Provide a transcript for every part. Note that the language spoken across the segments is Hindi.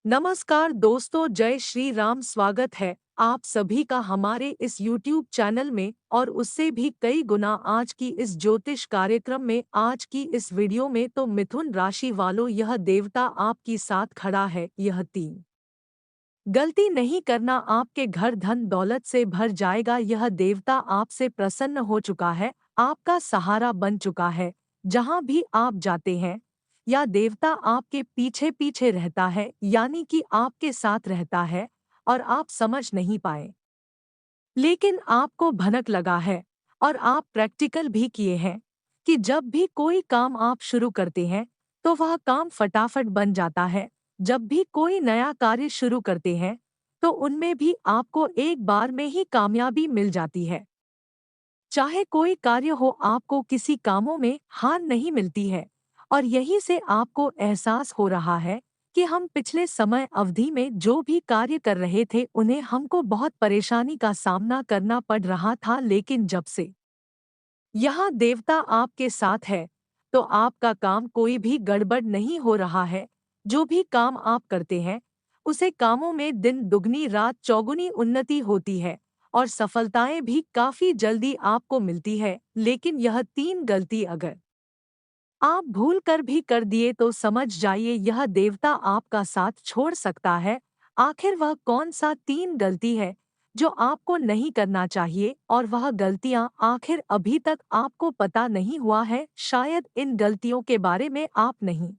नमस्कार दोस्तों, जय श्री राम। स्वागत है आप सभी का हमारे इस YouTube चैनल में और उससे भी कई गुना आज की इस ज्योतिष कार्यक्रम में। आज की इस वीडियो में तो मिथुन राशि वालों, यह देवता आपकी साथ खड़ा है। यह तीन गलती नहीं करना, आपके घर धन दौलत से भर जाएगा। यह देवता आपसे प्रसन्न हो चुका है, आपका सहारा बन चुका है। जहां भी आप जाते हैं या देवता आपके पीछे पीछे रहता है, यानी कि आपके साथ रहता है और आप समझ नहीं पाए, लेकिन आपको भनक लगा है और आप प्रैक्टिकल भी किए हैं कि जब भी कोई काम आप शुरू करते हैं तो वह काम फटाफट बन जाता है। जब भी कोई नया कार्य शुरू करते हैं तो उनमें भी आपको एक बार में ही कामयाबी मिल जाती है। चाहे कोई कार्य हो, आपको किसी कामों में हार नहीं मिलती है। और यहीं से आपको एहसास हो रहा है कि हम पिछले समय अवधि में जो भी कार्य कर रहे थे उन्हें हमको बहुत परेशानी का सामना करना पड़ रहा था, लेकिन जब से यहाँ देवता आपके साथ है तो आपका काम कोई भी गड़बड़ नहीं हो रहा है। जो भी काम आप करते हैं उसे कामों में दिन दुगनी रात चौगुनी उन्नति होती है और सफलताएं भी काफी जल्दी आपको मिलती है। लेकिन यह तीन गलती अगर आप भूल कर भी कर दिए तो समझ जाइए, यह देवता आपका साथ छोड़ सकता है। आखिर वह कौन सा तीन गलती है जो आपको नहीं करना चाहिए, और वह गलतियां आखिर अभी तक आपको पता नहीं हुआ है। शायद इन गलतियों के बारे में आप नहीं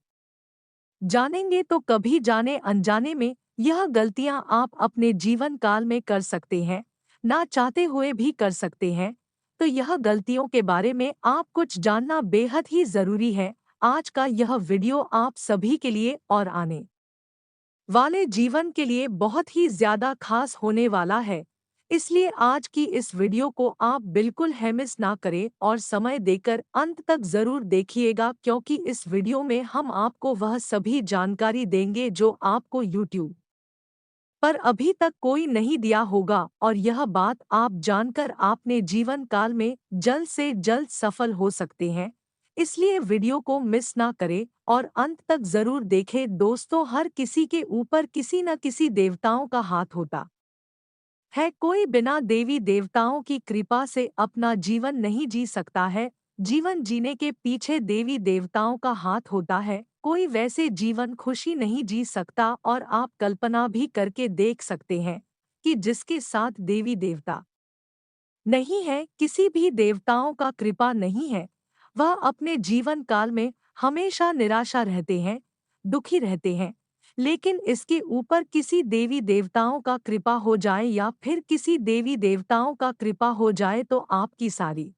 जानेंगे तो कभी जाने अनजाने में यह गलतियां आप अपने जीवन काल में कर सकते हैं, ना चाहते हुए भी कर सकते हैं। तो यह गलतियों के बारे में आप कुछ जानना बेहद ही जरूरी है। आज का यह वीडियो आप सभी के लिए और आने वाले जीवन के लिए बहुत ही ज्यादा खास होने वाला है। इसलिए आज की इस वीडियो को आप बिल्कुल है मिस ना करें और समय देकर अंत तक जरूर देखिएगा, क्योंकि इस वीडियो में हम आपको वह सभी जानकारी देंगे जो आपको YouTube पर अभी तक कोई नहीं दिया होगा। और यह बात आप जानकर आपने जीवन काल में जल्द से जल्द सफल हो सकते हैं। इसलिए वीडियो को मिस ना करें और अंत तक जरूर देखें। दोस्तों, हर किसी के ऊपर किसी न किसी देवताओं का हाथ होता है। कोई बिना देवी देवताओं की कृपा से अपना जीवन नहीं जी सकता है। जीवन जीने के पीछे देवी देवताओं का हाथ होता है। कोई वैसे जीवन खुशी नहीं जी सकता। और आप कल्पना भी करके देख सकते हैं कि जिसके साथ देवी देवता नहीं है, किसी भी देवताओं का कृपा नहीं है, वह अपने जीवन काल में हमेशा निराशा रहते हैं, दुखी रहते हैं। लेकिन इसके ऊपर किसी देवी देवताओं का कृपा हो जाए या फिर किसी देवी देवताओं का कृपा हो जाए तो आपकी सारी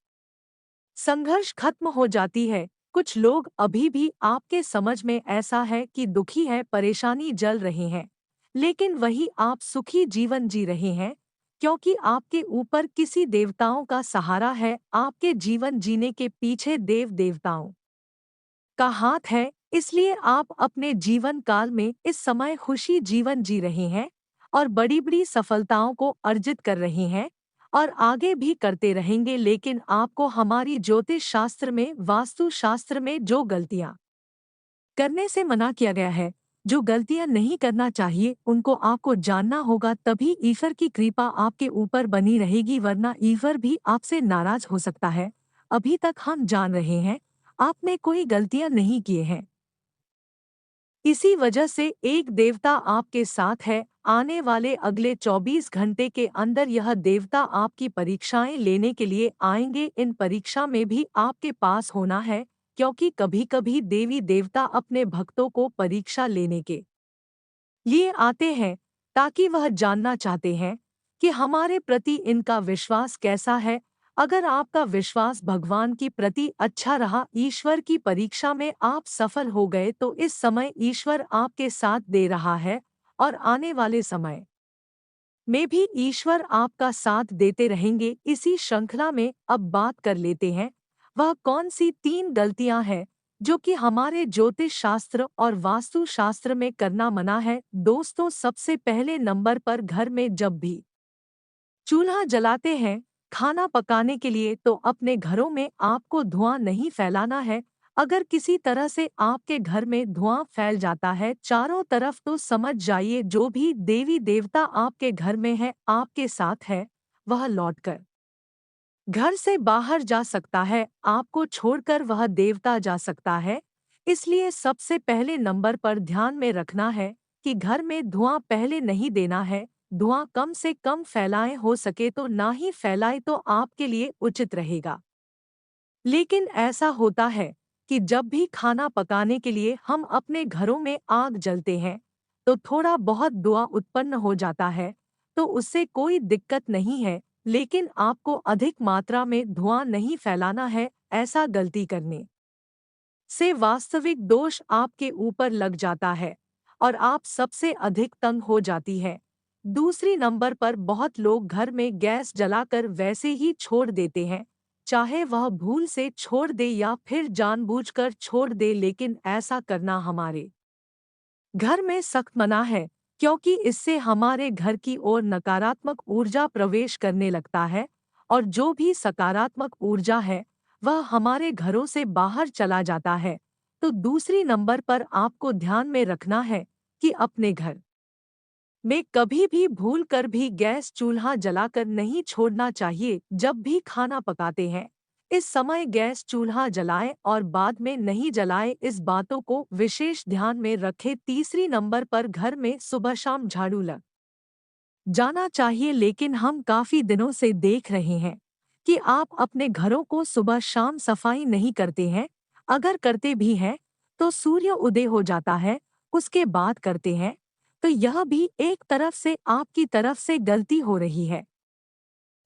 संघर्ष खत्म हो जाती है। कुछ लोग अभी भी आपके समझ में ऐसा है कि दुखी है, परेशानी जल रहे हैं, लेकिन वही आप सुखी जीवन जी रहे हैं, क्योंकि आपके ऊपर किसी देवताओं का सहारा है। आपके जीवन जीने के पीछे देव देवताओं का हाथ है। इसलिए आप अपने जीवन काल में इस समय खुशी जीवन जी रहे हैं और बड़ी बड़ी सफलताओं को अर्जित कर रहे हैं और आगे भी करते रहेंगे। लेकिन आपको हमारी ज्योतिष शास्त्र में, वास्तु शास्त्र में जो गलतियां करने से मना किया गया है, जो गलतियां नहीं करना चाहिए, उनको आपको जानना होगा। तभी ईश्वर की कृपा आपके ऊपर बनी रहेगी, वरना ईश्वर भी आपसे नाराज हो सकता है। अभी तक हम जान रहे हैं आपने कोई गलतियां नहीं किए हैं, इसी वजह से एक देवता आपके साथ है। आने वाले अगले 24 घंटे के अंदर यह देवता आपकी परीक्षाएं लेने के लिए आएंगे। इन परीक्षा में भी आपके पास होना है, क्योंकि कभी कभी देवी देवता अपने भक्तों को परीक्षा लेने के लिए आते हैं, ताकि वह जानना चाहते हैं कि हमारे प्रति इनका विश्वास कैसा है। अगर आपका विश्वास भगवान की प्रति अच्छा रहा, ईश्वर की परीक्षा में आप सफल हो गए, तो इस समय ईश्वर आपके साथ दे रहा है और आने वाले समय में भी ईश्वर आपका साथ देते रहेंगे। इसी श्रृंखला में अब बात कर लेते हैं वह कौन सी तीन गलतियां हैं जो कि हमारे ज्योतिष शास्त्र और वास्तु शास्त्र में करना मना है। दोस्तों, सबसे पहले नंबर पर घर में जब भी चूल्हा जलाते हैं खाना पकाने के लिए, तो अपने घरों में आपको धुआं नहीं फैलाना है। अगर किसी तरह से आपके घर में धुआं फैल जाता है चारों तरफ, तो समझ जाइए जो भी देवी देवता आपके घर में है, आपके साथ है, वह लौटकर घर से बाहर जा सकता है, आपको छोड़कर वह देवता जा सकता है। इसलिए सबसे पहले नंबर पर ध्यान में रखना है कि घर में धुआं पहले नहीं देना है। धुआं कम से कम फैलाएं, हो सके तो ना ही फैलाएं तो आपके लिए उचित रहेगा। लेकिन ऐसा होता है कि जब भी खाना पकाने के लिए हम अपने घरों में आग जलते हैं, तो थोड़ा बहुत धुआं उत्पन्न हो जाता है, तो उससे कोई दिक्कत नहीं है। लेकिन आपको अधिक मात्रा में धुआं नहीं फैलाना है। ऐसा गलती करने से वास्तविक दोष आपके ऊपर लग जाता है और आप सबसे अधिक तंग हो जाती है। दूसरी नंबर पर बहुत लोग घर में गैस जलाकर वैसे ही छोड़ देते हैं, चाहे वह भूल से छोड़ दे या फिर जानबूझकर छोड़ दे, लेकिन ऐसा करना हमारे घर में सख्त मना है, क्योंकि इससे हमारे घर की ओर नकारात्मक ऊर्जा प्रवेश करने लगता है और जो भी सकारात्मक ऊर्जा है वह हमारे घरों से बाहर चला जाता है। तो दूसरी नंबर पर आपको ध्यान में रखना है कि अपने घर में कभी भी भूल कर भी गैस चूल्हा जलाकर नहीं छोड़ना चाहिए। जब भी खाना पकाते हैं इस समय गैस चूल्हा जलाएं और बाद में नहीं जलाएं, इस बातों को विशेष ध्यान में रखें। तीसरी नंबर पर घर में सुबह शाम झाड़ू लग जाना चाहिए, लेकिन हम काफी दिनों से देख रहे हैं कि आप अपने घरों को सुबह शाम सफाई नहीं करते हैं। अगर करते भी हैं तो सूर्य उदय हो जाता है उसके बाद करते हैं, तो यह भी एक तरफ से आपकी तरफ से गलती हो रही है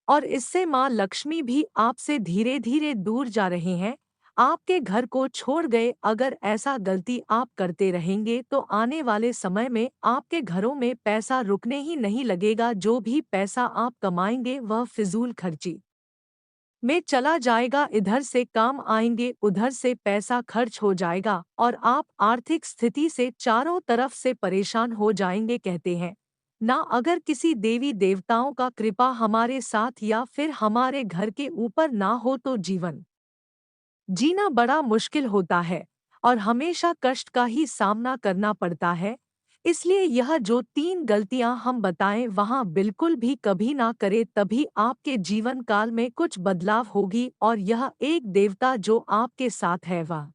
और इससे माँ लक्ष्मी भी आपसे धीरे धीरे दूर जा रहे हैं, आपके घर को छोड़ गए। अगर ऐसा गलती आप करते रहेंगे तो आने वाले समय में आपके घरों में पैसा रुकने ही नहीं लगेगा। जो भी पैसा आप कमाएंगे वह फिजूल खर्ची में चला जाएगा। इधर से काम आएंगे उधर से पैसा खर्च हो जाएगा और आप आर्थिक स्थिति से चारों तरफ से परेशान हो जाएंगे। कहते हैं ना, अगर किसी देवी देवताओं का कृपा हमारे साथ या फिर हमारे घर के ऊपर ना हो तो जीवन जीना बड़ा मुश्किल होता है और हमेशा कष्ट का ही सामना करना पड़ता है। इसलिए यह जो 3 गलतियां हम बताएं वहां बिल्कुल भी कभी ना करें, तभी आपके जीवन काल में कुछ बदलाव होगी और यह एक देवता जो आपके साथ है वह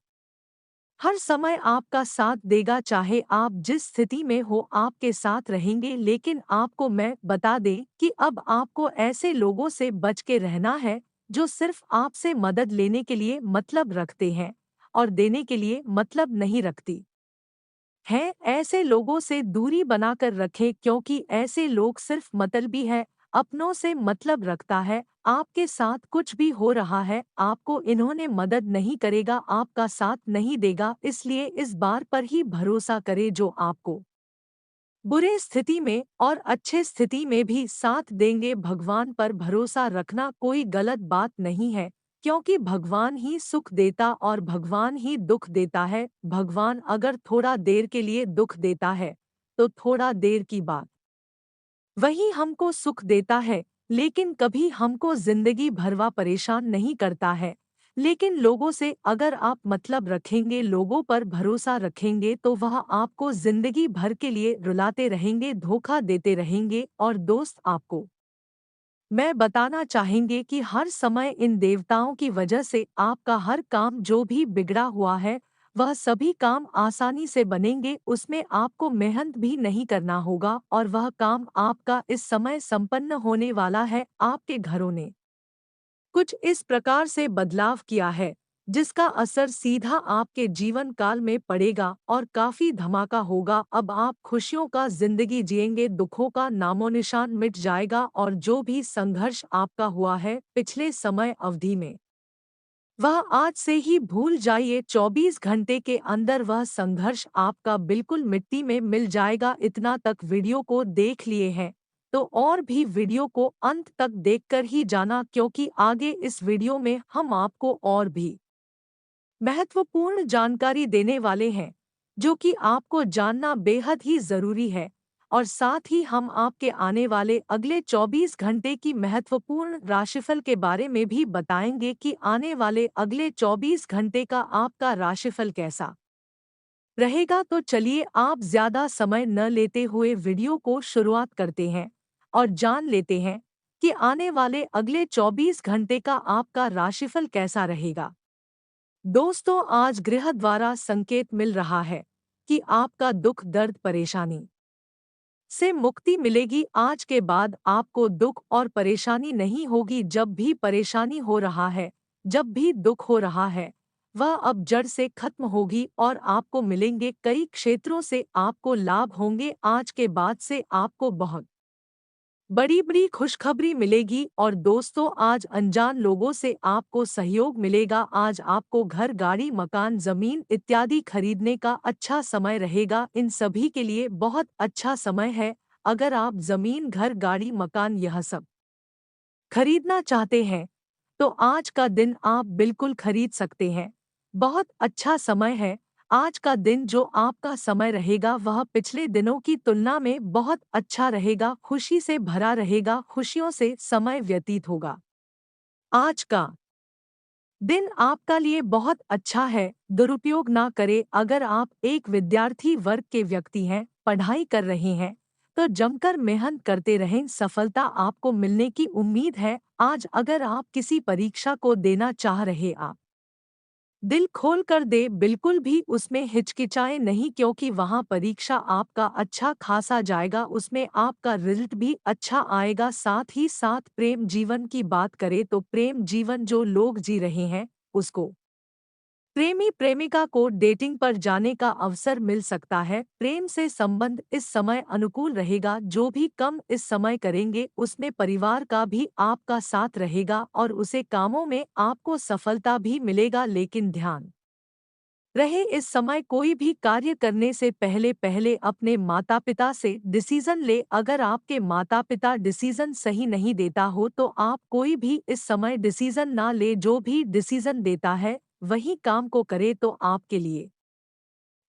हर समय आपका साथ देगा। चाहे आप जिस स्थिति में हो आपके साथ रहेंगे। लेकिन आपको मैं बता दें कि अब आपको ऐसे लोगों से बच के रहना है जो सिर्फ आपसे मदद लेने के लिए मतलब रखते हैं और देने के लिए मतलब नहीं रखती हैं। ऐसे लोगों से दूरी बनाकर रखें, क्योंकि ऐसे लोग सिर्फ मतलबी है, अपनों से मतलब रखता है। आपके साथ कुछ भी हो रहा है आपको इन्होंने मदद नहीं करेगा, आपका साथ नहीं देगा। इसलिए इस बार पर ही भरोसा करें जो आपको बुरे स्थिति में और अच्छे स्थिति में भी साथ देंगे। भगवान पर भरोसा रखना कोई गलत बात नहीं है, क्योंकि भगवान ही सुख देता और भगवान ही दुख देता है। भगवान अगर थोड़ा देर के लिए दुख देता है तो थोड़ा देर की बात वही हमको सुख देता है, लेकिन कभी हमको जिंदगी भरवा परेशान नहीं करता है। लेकिन लोगों से अगर आप मतलब रखेंगे, लोगों पर भरोसा रखेंगे, तो वह आपको जिंदगी भर के लिए रुलाते रहेंगे, धोखा देते रहेंगे। और दोस्त, आपको मैं बताना चाहेंगे कि हर समय इन देवताओं की वजह से आपका हर काम जो भी बिगड़ा हुआ है वह सभी काम आसानी से बनेंगे। उसमें आपको मेहनत भी नहीं करना होगा और वह काम आपका इस समय संपन्न होने वाला है। आपके घरों ने कुछ इस प्रकार से बदलाव किया है जिसका असर सीधा आपके जीवन काल में पड़ेगा और काफी धमाका होगा। अब आप खुशियों का जिंदगी जिएंगे, दुखों का नामोनिशान मिट जाएगा और जो भी संघर्ष आपका हुआ है पिछले समय अवधि में वह आज से ही भूल जाइए। 24 घंटे के अंदर वह संघर्ष आपका बिल्कुल मिट्टी में मिल जाएगा। इतना तक वीडियो को देख लिए हैं तो और भी वीडियो को अंत तक देखकर ही जाना, क्योंकि आगे इस वीडियो में हम आपको और भी महत्वपूर्ण जानकारी देने वाले हैं जो कि आपको जानना बेहद ही जरूरी है। और साथ ही हम आपके आने वाले अगले 24 घंटे की महत्वपूर्ण राशिफल के बारे में भी बताएंगे कि आने वाले अगले 24 घंटे का आपका राशिफल कैसा रहेगा। तो चलिए आप ज्यादा समय न लेते हुए वीडियो को शुरुआत करते हैं और जान लेते हैं कि आने वाले अगले 24 घंटे का आपका राशिफल कैसा रहेगा। दोस्तों, आज ग्रह द्वारा संकेत मिल रहा है कि आपका दुख दर्द परेशानी से मुक्ति मिलेगी। आज के बाद आपको दुख और परेशानी नहीं होगी। जब भी परेशानी हो रहा है, जब भी दुख हो रहा है, वह अब जड़ से खत्म होगी और आपको मिलेंगे कई क्षेत्रों से आपको लाभ होंगे। आज के बाद से आपको बहुत बड़ी बड़ी खुशखबरी मिलेगी और दोस्तों, आज अनजान लोगों से आपको सहयोग मिलेगा। आज आपको घर, गाड़ी, मकान, जमीन इत्यादि खरीदने का अच्छा समय रहेगा। इन सभी के लिए बहुत अच्छा समय है। अगर आप जमीन, घर, गाड़ी, मकान यह सब खरीदना चाहते हैं तो आज का दिन आप बिल्कुल खरीद सकते हैं। बहुत अच्छा समय है। आज का दिन जो आपका समय रहेगा वह पिछले दिनों की तुलना में बहुत अच्छा रहेगा, खुशी से भरा रहेगा, खुशियों से समय व्यतीत होगा। आज का दिन आपका लिए बहुत अच्छा है, दुरुपयोग ना करें। अगर आप एक विद्यार्थी वर्ग के व्यक्ति हैं, पढ़ाई कर रहे हैं, तो जमकर मेहनत करते रहें, सफलता आपको मिलने की उम्मीद है। आज अगर आप किसी परीक्षा को देना चाह रहे आप दिल खोल कर दे, बिल्कुल भी उसमें हिचकिचाए नहीं, क्योंकि वहाँ परीक्षा आपका अच्छा खासा जाएगा, उसमें आपका रिजल्ट भी अच्छा आएगा। साथ ही साथ प्रेम जीवन की बात करें तो प्रेम जीवन जो लोग जी रहे हैं उसको प्रेमी प्रेमिका को डेटिंग पर जाने का अवसर मिल सकता है। प्रेम से संबंध इस समय अनुकूल रहेगा। जो भी कम इस समय करेंगे उसमें परिवार का भी आपका साथ रहेगा और उसे कामों में आपको सफलता भी मिलेगा। लेकिन ध्यान रहे, इस समय कोई भी कार्य करने से पहले पहले अपने माता पिता से डिसीजन ले। अगर आपके माता पिता डिसीजन सही नहीं देता हो तो आप कोई भी इस समय डिसीजन ना ले। जो भी डिसीजन देता है वही काम को करे तो आपके लिए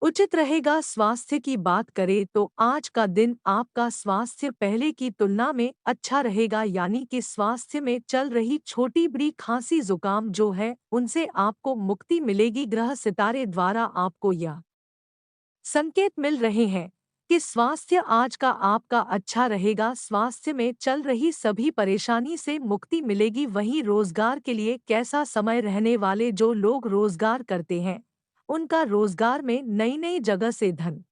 उचित रहेगा। स्वास्थ्य की बात करें तो आज का दिन आपका स्वास्थ्य पहले की तुलना में अच्छा रहेगा, यानी कि स्वास्थ्य में चल रही छोटी बड़ी खांसी जुकाम जो है उनसे आपको मुक्ति मिलेगी। ग्रह सितारे द्वारा आपको यह संकेत मिल रहे हैं कि स्वास्थ्य आज का आपका अच्छा रहेगा। स्वास्थ्य में चल रही सभी परेशानी से मुक्ति मिलेगी। वहीं रोजगार के लिए कैसा समय रहने वाले जो लोग रोजगार करते हैं उनका रोजगार में नई नई जगह से धन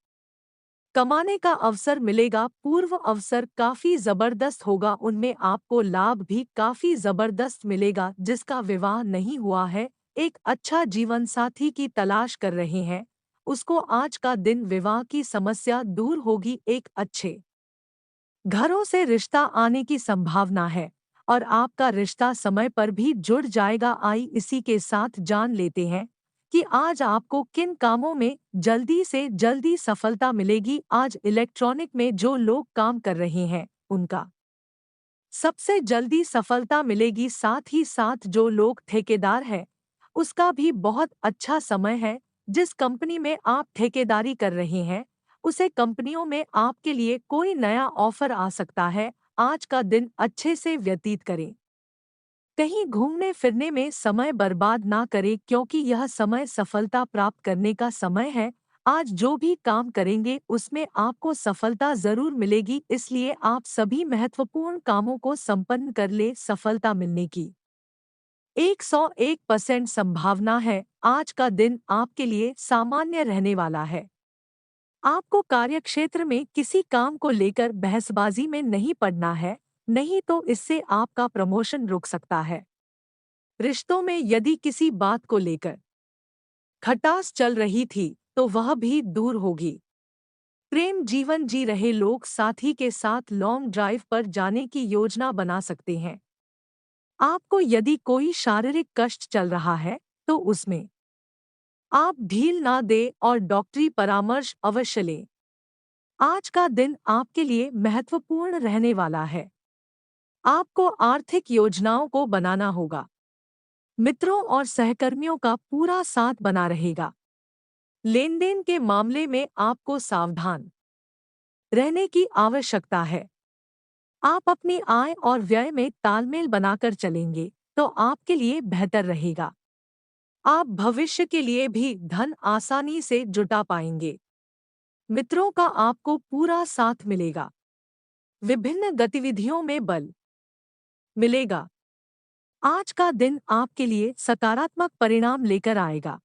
कमाने का अवसर मिलेगा। पूर्व अवसर काफी जबरदस्त होगा, उनमें आपको लाभ भी काफी जबरदस्त मिलेगा। जिसका विवाह नहीं हुआ है, एक अच्छा जीवन साथी की तलाश कर रहे हैं, उसको आज का दिन विवाह की समस्या दूर होगी। एक अच्छे घरों से रिश्ता आने की संभावना है और आपका रिश्ता समय पर भी जुड़ जाएगा। इसी के साथ जान लेते हैं कि आज आपको किन कामों में जल्दी से जल्दी सफलता मिलेगी। आज इलेक्ट्रॉनिक में जो लोग काम कर रहे हैं उनका सबसे जल्दी सफलता मिलेगी। साथ ही साथ जो लोग ठेकेदार हैं उसका भी बहुत अच्छा समय है। जिस कंपनी में आप ठेकेदारी कर रहे हैं उसे कंपनियों में आपके लिए कोई नया ऑफर आ सकता है। आज का दिन अच्छे से व्यतीत करें, कहीं घूमने फिरने में समय बर्बाद ना करें, क्योंकि यह समय सफलता प्राप्त करने का समय है। आज जो भी काम करेंगे उसमें आपको सफलता जरूर मिलेगी, इसलिए आप सभी महत्वपूर्ण कामों को संपन्न कर ले। सफलता मिलने की 101% संभावना है। आज का दिन आपके लिए सामान्य रहने वाला है। आपको कार्यक्षेत्र में किसी काम को लेकर बहसबाजी में नहीं पड़ना है, नहीं तो इससे आपका प्रमोशन रुक सकता है। रिश्तों में यदि किसी बात को लेकर खटास चल रही थी तो वह भी दूर होगी। प्रेम जीवन जी रहे लोग साथी के साथ लॉन्ग ड्राइव पर जाने की योजना बना सकते हैं। आपको यदि कोई शारीरिक कष्ट चल रहा है तो उसमें आप ढील ना दें और डॉक्टरी परामर्श अवश्य लें। आज का दिन आपके लिए महत्वपूर्ण रहने वाला है। आपको आर्थिक योजनाओं को बनाना होगा। मित्रों और सहकर्मियों का पूरा साथ बना रहेगा। लेन देन के मामले में आपको सावधान रहने की आवश्यकता है। आप अपनी आय और व्यय में तालमेल बनाकर चलेंगे तो आपके लिए बेहतर रहेगा। आप भविष्य के लिए भी धन आसानी से जुटा पाएंगे। मित्रों का आपको पूरा साथ मिलेगा। विभिन्न गतिविधियों में बल मिलेगा। आज का दिन आपके लिए सकारात्मक परिणाम लेकर आएगा।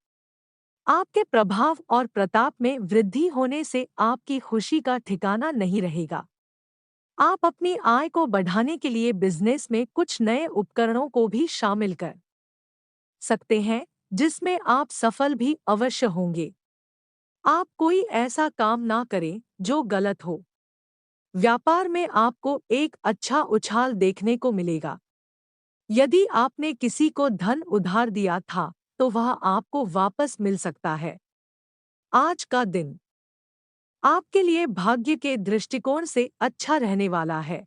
आपके प्रभाव और प्रताप में वृद्धि होने से आपकी खुशी का ठिकाना नहीं रहेगा। आप अपनी आय को बढ़ाने के लिए बिजनेस में कुछ नए उपकरणों को भी शामिल कर सकते हैं, जिसमें आप सफल भी अवश्य होंगे। आप कोई ऐसा काम ना करें जो गलत हो। व्यापार में आपको एक अच्छा उछाल देखने को मिलेगा। यदि आपने किसी को धन उधार दिया था, तो वह आपको वापस मिल सकता है। आज का दिन आपके लिए भाग्य के दृष्टिकोण से अच्छा रहने वाला है।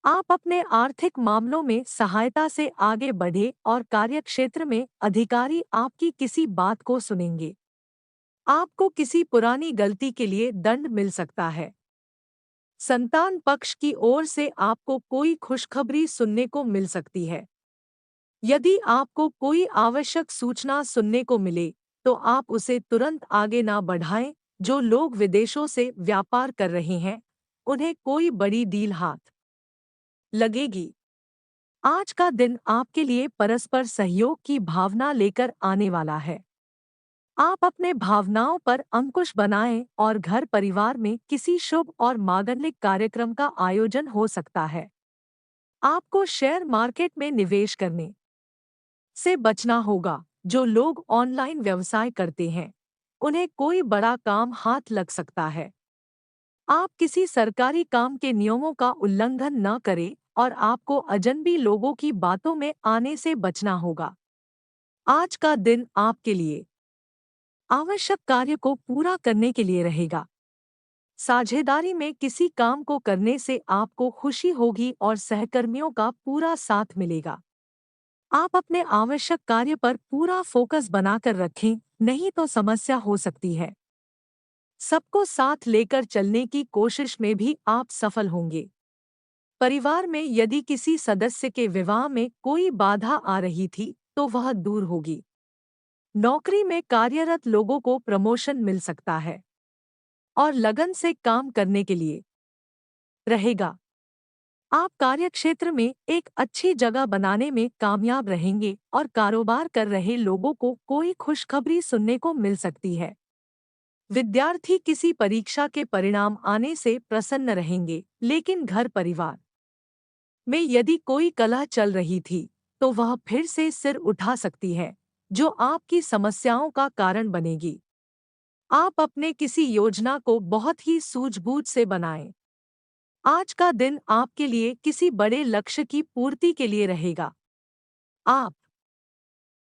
आप अपने आर्थिक मामलों में सहायता से आगे बढ़े और कार्यक्षेत्र में अधिकारी आपकी किसी बात को सुनेंगे। आपको किसी पुरानी गलती के लिए दंड मिल सकता है। संतान पक्ष की ओर से आपको कोई खुशखबरी सुनने को मिल सकती है। यदि आपको कोई आवश्यक सूचना सुनने को मिले, तो आप उसे तुरंत आगे ना बढ़ाएं। जो लोग विदेशों से व्यापार कर रहे हैं, उन्हें कोई बड़ी डील हाथ लगेगी। आज का दिन आपके लिए परस्पर सहयोग की भावना लेकर आने वाला है। आप अपने भावनाओं पर अंकुश बनाएं और घर परिवार में किसी शुभ और मांगलिक कार्यक्रम का आयोजन हो सकता है। आपको शेयर मार्केट में निवेश करने से बचना होगा। जो लोग ऑनलाइन व्यवसाय करते हैं, उन्हें कोई बड़ा काम हाथ लग सकता है। आप किसी सरकारी काम के नियमों का उल्लंघन न करें और आपको अजनबी लोगों की बातों में आने से बचना होगा। आज का दिन आपके लिए आवश्यक कार्य को पूरा करने के लिए रहेगा। साझेदारी में किसी काम को करने से आपको खुशी होगी और सहकर्मियों का पूरा साथ मिलेगा। आप अपने आवश्यक कार्य पर पूरा फोकस बनाकर रखें, नहीं तो समस्या हो सकती है। सबको साथ लेकर चलने की कोशिश में भी आप सफल होंगे। परिवार में यदि किसी सदस्य के विवाह में कोई बाधा आ रही थी, तो वह दूर होगी। नौकरी में कार्यरत लोगों को प्रमोशन मिल सकता है और लगन से काम करने के लिए रहेगा। आप कार्यक्षेत्र में एक अच्छी जगह बनाने में कामयाब रहेंगे और कारोबार कर रहे लोगों को कोई खुशखबरी सुनने को मिल सकती है। विद्यार्थी किसी परीक्षा के परिणाम आने से प्रसन्न रहेंगे, लेकिन घर परिवार में यदि कोई कलह चल रही थी, तो वह फिर से सिर उठा सकती है, जो आपकी समस्याओं का कारण बनेगी। आप अपने किसी योजना को बहुत ही सूझबूझ से बनाएं। आज का दिन आपके लिए किसी बड़े लक्ष्य की पूर्ति के लिए रहेगा। आप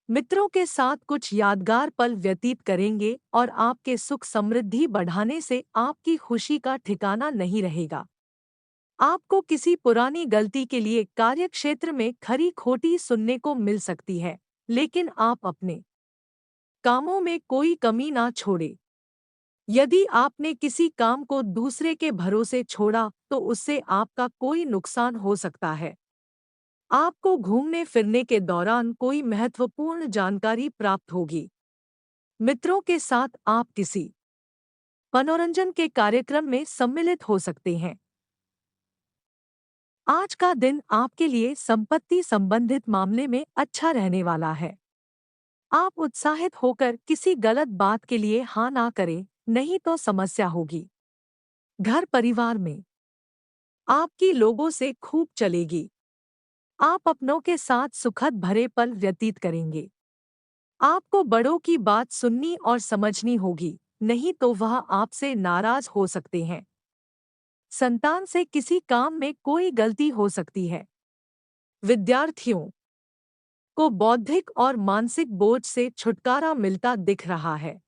मित्रों के साथ कुछ यादगार पल व्यतीत करेंगे और आपके सुख समृद्धि बढ़ाने से आपकी खुशी का ठिकाना नहीं रहेगा। आपको किसी पुरानी गलती के लिए कार्यक्षेत्र में खरी खोटी सुनने को मिल सकती है, लेकिन आप अपने कामों में कोई कमी ना छोड़े। यदि आपने किसी काम को दूसरे के भरोसे छोड़ा, तो उससे आपका कोई नुकसान हो सकता है। आपको घूमने फिरने के दौरान कोई महत्वपूर्ण जानकारी प्राप्त होगी। मित्रों के साथ आप किसी मनोरंजन के कार्यक्रम में सम्मिलित हो सकते हैं। आज का दिन आपके लिए संपत्ति संबंधित मामले में अच्छा रहने वाला है। आप उत्साहित होकर किसी गलत बात के लिए हाँ ना करें, नहीं तो समस्या होगी। घर परिवार में आपकी लोगों से खूब चलेगी। आप अपनों के साथ सुखद भरे पल व्यतीत करेंगे। आपको बड़ों की बात सुननी और समझनी होगी, नहीं तो वह आपसे नाराज हो सकते हैं। संतान से किसी काम में कोई गलती हो सकती है। विद्यार्थियों को बौद्धिक और मानसिक बोझ से छुटकारा मिलता दिख रहा है।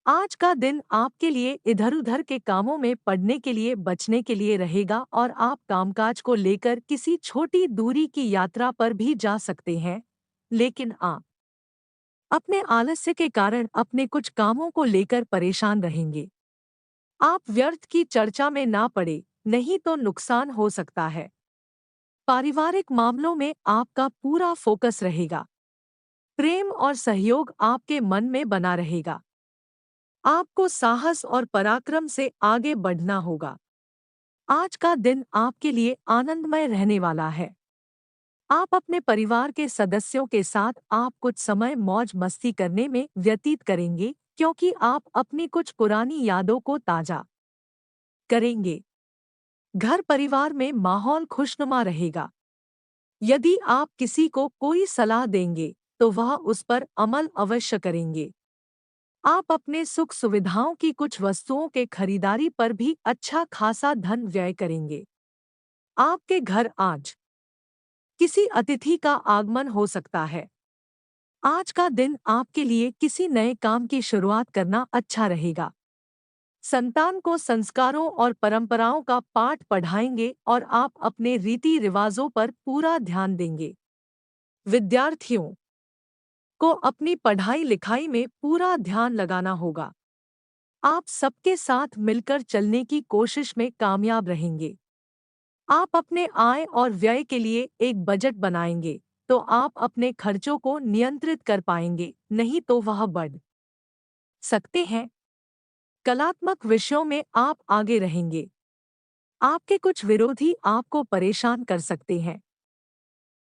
आज का दिन आपके लिए इधर-उधर के कामों में पड़ने के लिए बचने के लिए रहेगा और आप कामकाज को लेकर किसी छोटी दूरी की यात्रा पर भी जा सकते हैं, लेकिन आप अपने आलस्य के कारण अपने कुछ कामों को लेकर परेशान रहेंगे। आप व्यर्थ की चर्चा में ना पड़े, नहीं तो नुकसान हो सकता है। पारिवारिक मामलों में आपका पूरा फोकस रहेगा। प्रेम और सहयोग आपके मन में बना रहेगा। आपको साहस और पराक्रम से आगे बढ़ना होगा। आज का दिन आपके लिए आनंदमय रहने वाला है। आप अपने परिवार के सदस्यों के साथ आप कुछ समय मौज मस्ती करने में व्यतीत करेंगे, क्योंकि आप अपनी कुछ पुरानी यादों को ताजा करेंगे। घर परिवार में माहौल खुशनुमा रहेगा। यदि आप किसी को कोई सलाह देंगे, तो वह उस पर अमल अवश्य करेंगे। आप अपने सुख सुविधाओं की कुछ वस्तुओं के खरीदारी पर भी अच्छा खासा धन व्यय करेंगे। आपके घर आज किसी अतिथि का आगमन हो सकता है। आज का दिन आपके लिए किसी नए काम की शुरुआत करना अच्छा रहेगा। संतान को संस्कारों और परंपराओं का पाठ पढ़ाएंगे और आप अपने रीति रिवाजों पर पूरा ध्यान देंगे। विद्यार्थियों को अपनी पढ़ाई लिखाई में पूरा ध्यान लगाना होगा। आप सबके साथ मिलकर चलने की कोशिश में कामयाब रहेंगे। आप अपने आय और व्यय के लिए एक बजट बनाएंगे, तो आप अपने खर्चों को नियंत्रित कर पाएंगे, नहीं तो वह बढ़ सकते हैं। कलात्मक विषयों में आप आगे रहेंगे। आपके कुछ विरोधी आपको परेशान कर सकते हैं।